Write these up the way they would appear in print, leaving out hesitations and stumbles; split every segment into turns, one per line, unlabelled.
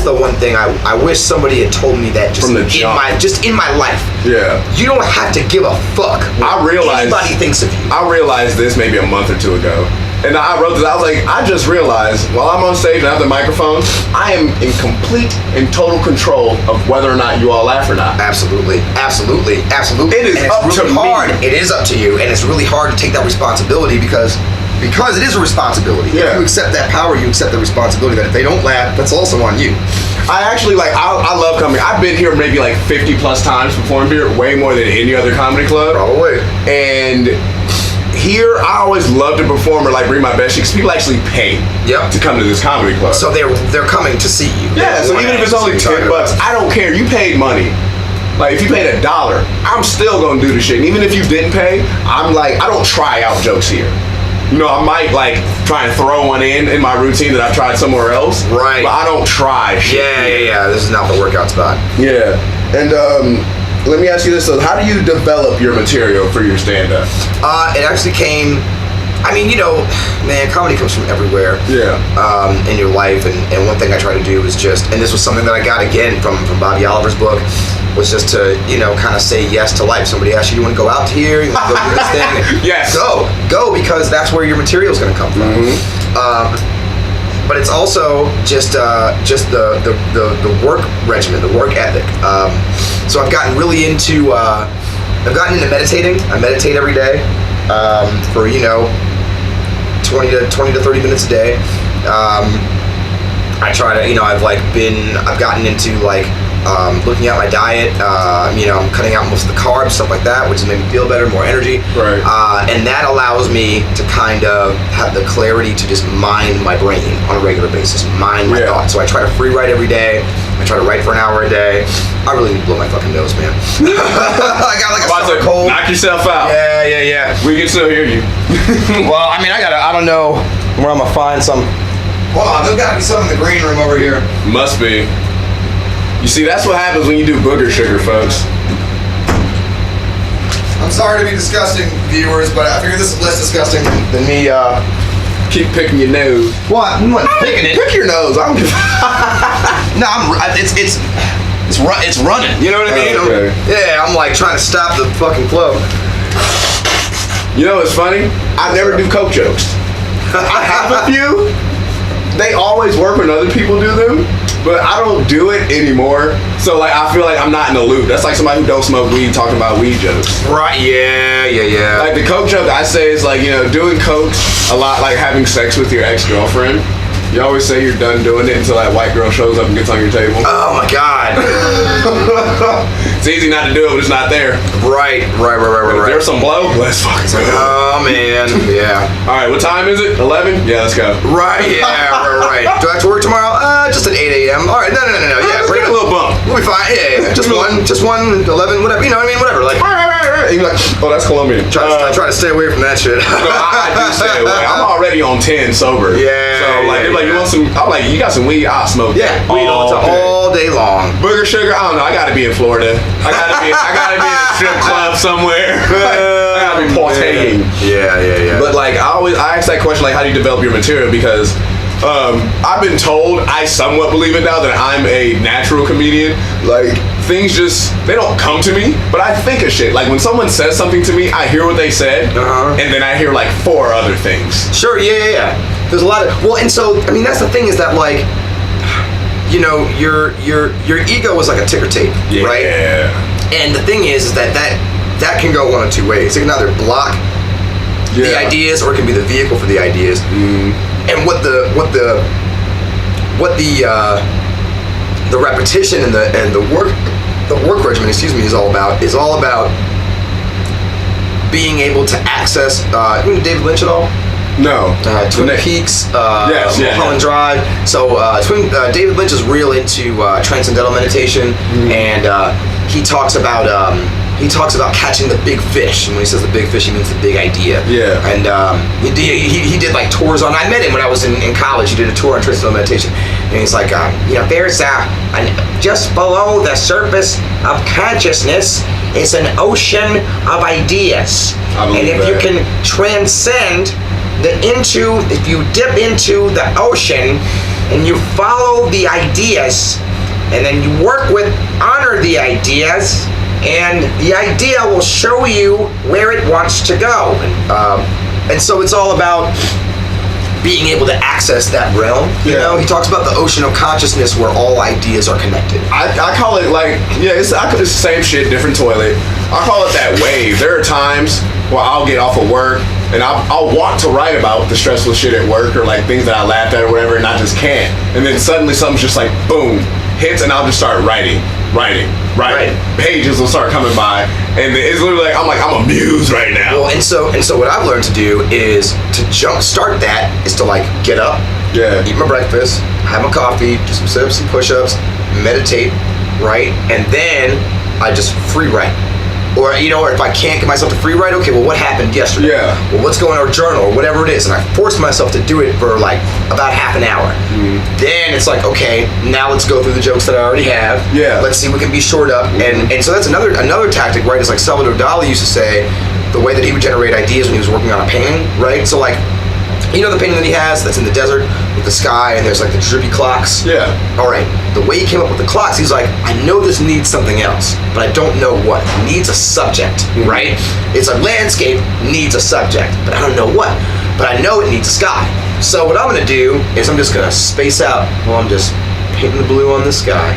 the one thing I wish somebody had told me that just in my life.
Yeah.
You don't have to give a fuck what anybody thinks of you.
I realized this maybe a month or two ago. And I wrote this, I was like, I just realized while I'm on stage and I have the microphone, I am in complete and total control of whether or not you all laugh or not.
Absolutely.
It is up to me.
It is up to you, and it's really hard to take that responsibility because it is a responsibility.
Yeah.
If you accept that power, you accept the responsibility that if they don't laugh, that's also on you.
I actually I love comedy. I've been here maybe like 50 plus times performing here, way more than any other comedy club.
Probably.
And here, I always love to perform or like bring my best shit because people actually pay to come to this comedy club.
So they're coming to see you.
Yeah, so even if it's only $10, I don't care. You paid money. Like if you paid $1, I'm still gonna do the shit. And even if you didn't pay, I'm like, I don't try out jokes here. You know, I might like try and throw one in my routine that I've tried somewhere else.
Right.
But I don't try shit.
Yeah. This is not the workout spot.
Yeah. And let me ask you this, so how do you develop your material for your stand-up?
It actually came, I mean, you know, man, comedy comes from everywhere.
Yeah.
In your life, and one thing I try to do is just, and this was something that I got again from Bobby Oliver's book, was just to, you know, kind of say yes to life. Somebody asks you want to go out here, you want to go do this thing?
Yes.
Go, because that's where your material is going to come from. Mm-hmm. But it's also just the work regimen, the work ethic. So I've gotten really into meditating. I meditate every day for 20 to 30 minutes a day. I try to, I've gotten into looking at my diet. I'm cutting out most of the carbs, stuff like that, which has made me feel better, more energy.
Right.
And that allows me to kind of have the clarity to just mind my brain on a regular basis, mind my thoughts. So I try to free write every day. I try to write for an hour a day. I really need to blow my fucking nose, man. I got like a summer cold.
Knock yourself out.
Yeah.
We can still hear you.
Well, I mean, I don't know where I'm gonna find some. Hold on, there's gotta be some in the green room over here.
Must be. You see, that's what happens when you do booger sugar, folks.
I'm sorry to be disgusting, viewers, but I figure this is less disgusting than me,
keep picking your nose.
What? I'm not picking it.
Pick your nose. I don't give
No, it's running. You know what I mean?
Okay.
Yeah, I'm like trying to stop the fucking flow.
You know what's funny? I never do coke jokes. I have a few. They always work when other people do them, but I don't do it anymore. So I feel like I'm not in the loop. That's like somebody who don't smoke weed talking about weed jokes.
Right, yeah.
Like the coke joke I say is doing coke a lot, like having sex with your ex-girlfriend. You always say you're done doing it until that white girl shows up and gets on your table.
Oh my God.
It's easy not to do it when it's not there.
Right.
If there's some blow, let's fucking go.
Oh man, yeah.
All right, what time is it? 11? Yeah, let's go.
Right, right. Do I have to work tomorrow? Just at 8 a.m. All right, no. Yeah,
bring a little bump.
We'll be fine. Yeah. Just one, 11, whatever. You know what I mean? Whatever. Like.
And you're like, oh, that's Colombian.
I try to stay away from that shit.
No, I do stay away. I'm already on 10 sober.
Yeah.
So you want some? I'm like, you got some weed? I'll smoke.
Yeah. Weed all day long.
Booger sugar? I don't know. I gotta be in Florida. I gotta be in a strip club somewhere. I gotta be partying.
Yeah.
But I ask that question, how do you develop your material? Because I've been told, I somewhat believe it now, that I'm a natural comedian. Things they don't come to me, but I think of shit. When someone says something to me, I hear what they said, and then I hear 4 other things.
Sure, yeah. There's a lot of, and so, I mean, that's the thing is that your ego is like a ticker tape, right? Yeah. And the thing is that can go one of two ways. It can either block the ideas, or it can be the vehicle for the ideas. And what the repetition and the work regimen, is all about being able to access. You know David Lynch at all?
No.
Twin Peaks, Mulholland Drive. So David Lynch is real into transcendental meditation, and he talks about catching the big fish. And when he says the big fish, he means the big idea.
Yeah.
And he did tours on. I met him when I was in college. He did a tour on transcendental meditation, and he's like, there's just below the surface of consciousness is an ocean of ideas, and if you can transcend if you dip into the ocean and you follow the ideas, and then you work with, honor the ideas, and the idea will show you where it wants to go. And so it's all about being able to access that realm. You know, he talks about the ocean of consciousness where all ideas are connected.
I call it like, it's the same shit, different toilet. I call it that wave. There are times where I'll get off of work and I'll want to write about the stressful shit at work or like things that I laughed at or whatever, and I just can't. And then suddenly something's just like boom, hits, and I'll just start writing. Pages will start coming by, and it's literally like I'm a muse right now.
Well, and so what I've learned to do is to jumpstart that is to like get up, eat my breakfast, have my coffee, do some sit-ups, some push-ups, meditate, right, and then I just free write. Or, you know, or if I can't get myself to free write, okay, well, what happened yesterday? Well, what's going on, or journal, or whatever it is. And I force myself to do it for like about half an hour. Then it's like, okay, now let's go through the jokes that I already have. Let's see what can be shored up. And so that's another tactic, right? It's like Salvador Dali used to say, the way that he would generate ideas when he was working on a painting, right? So like, you know the painting that he has that's in the desert with the sky and there's like the drippy clocks? All right, the way he came up with the clocks, he's like, I know this needs something else, but I don't know what. It needs a subject, right? It's a landscape, needs a subject, but I don't know what. But I know it needs a sky. So what I'm gonna do is I'm just gonna space out while I'm just painting the blue on the sky.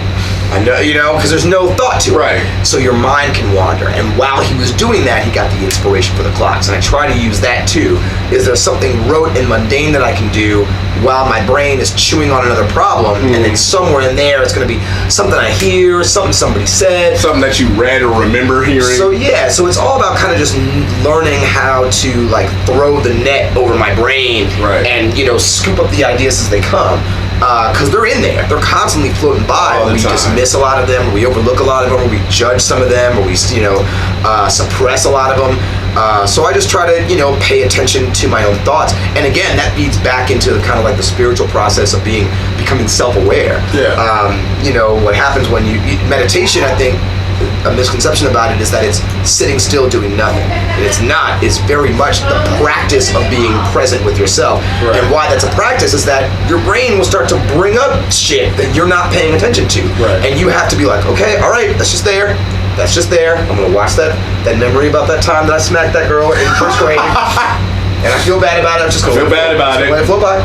I know, you know, because there's no thought to it. So your mind can wander. And while he was doing that, he got the inspiration for the clocks. And I try to use that too. Is there something rote and mundane that I can do while my brain is chewing on another problem? And then somewhere in there, it's going to be something I hear, something somebody said.
Something that you read or remember hearing.
So yeah, so it's all about kind of just learning how to like throw the net over my brain and, you know, scoop up the ideas as they come. Because they're in there. They're constantly floating by. We dismiss a lot of them, or we overlook a lot of them, or we judge some of them, or we, you know, suppress a lot of them. So I just try to, you know, pay attention to my own thoughts. And again, that feeds back into kind of like the spiritual process of becoming self-aware. You know, what happens when you meditation, I think, a misconception about it is that it's sitting still doing nothing, and it's not. It's very much the practice of being present with yourself. And why that's a practice is that your brain will start to bring up shit that you're not paying attention to, and you have to be like, okay, all right, that's just there, I'm gonna watch that memory about that time that I smacked that girl in first grade. And I feel bad about it. I'm just gonna let it flow by.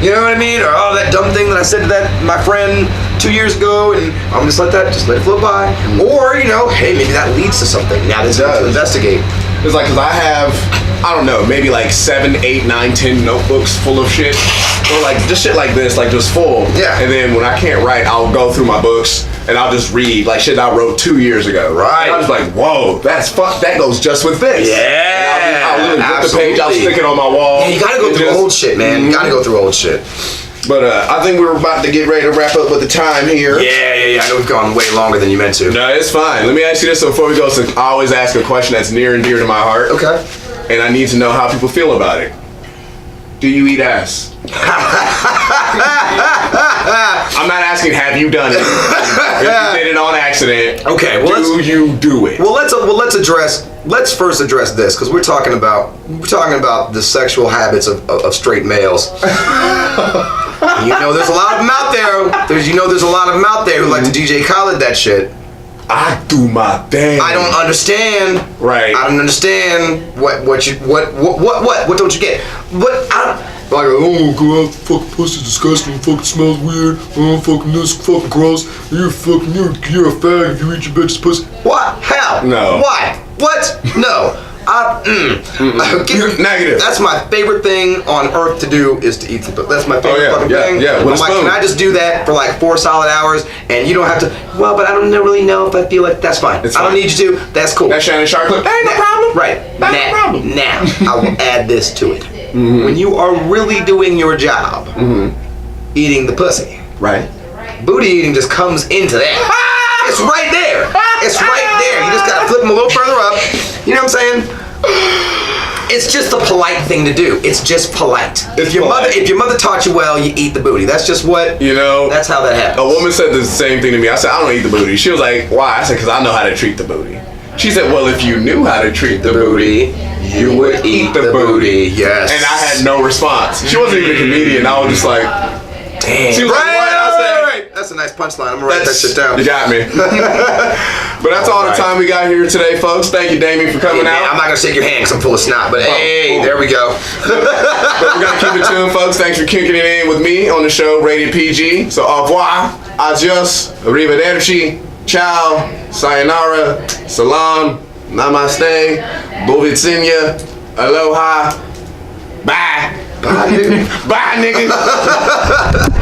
You know what I mean? Or that dumb thing that I said to my friend 2 years ago, and I'm just let it flow by. Or, you know, hey, maybe that leads to something. Now there's time to investigate.
It's like, cause I have, I don't know, maybe like 7, 8, 9, 10 notebooks full of shit. Or like just shit like this, like just full. And then when I can't write, I'll go through my books and I'll just read like shit I wrote 2 years ago. And I was like, whoa, that goes just with this. I'll literally flip the page, I'll stick it on my wall.
Yeah, you gotta go through old shit, man. You gotta go through old shit.
But I think we're about to get ready to wrap up with the time here.
Yeah. I know we've gone way longer than you meant to.
No, it's fine. Let me ask you this before we go. So I always ask a question that's near and dear to my heart.
Okay.
And I need to know how people feel about it. Do you eat ass? I'm not asking have you done it. If you did it on accident,
okay, well,
do you do it?
Well, let's first address this, because we're talking about the sexual habits of straight males. You know, there's a lot of them out there. There's a lot of them out there who like to DJ Khaled that shit.
I do my thing.
I don't understand.
Right.
I don't understand what don't you get? Like, oh god, fucking pussy's disgusting, fucking smells weird, oh fucking this, fucking gross, you're a fag if you eat your bitch's pussy. What? How?
No.
Why? What? No.
Negative.
That's my favorite thing on earth to do is to eat the pussy. That's my favorite fucking thing.
Yeah,
I'm like, can I just do that for like 4 solid hours and you don't have to, well, but I don't really know if I feel like that's fine. I don't need you to, that's cool.
That Shannon Sharp clip, ain't no problem.
Right.
No problem.
Now, I will add this to it. When you are really doing your job, eating the pussy, booty eating just comes into that. It's right there. It's right there. You just gotta flip them a little further up. You know what I'm saying? It's just a polite thing to do. It's just polite. If your mother taught you well, you eat the booty. That's just what,
you know.
That's how that happens.
A woman said the same thing to me. I said, I don't eat the booty. She was like, why? I said, because I know how to treat the booty. She said, well, if you knew how to treat the booty, you would eat the booty.
Yes.
And I had no response. She wasn't even a comedian. I was just like,
Damn.
She was like, what? I said,
Right. That's a nice punchline. I'm gonna write that shit down.
You got me. But that's all the time we got here today, folks. Thank you, Damian, for coming out.
I'm not gonna shake your hand because I'm full of snot. But hey, there we go.
But we gotta keep it tuned, folks. Thanks for kicking it in with me on the show, Rated PG. So au revoir, adios, arrivederci, ciao, sayonara, salam, namaste, bovitsinya, aloha, bye.
Bye, nigga.
Bye, nigga.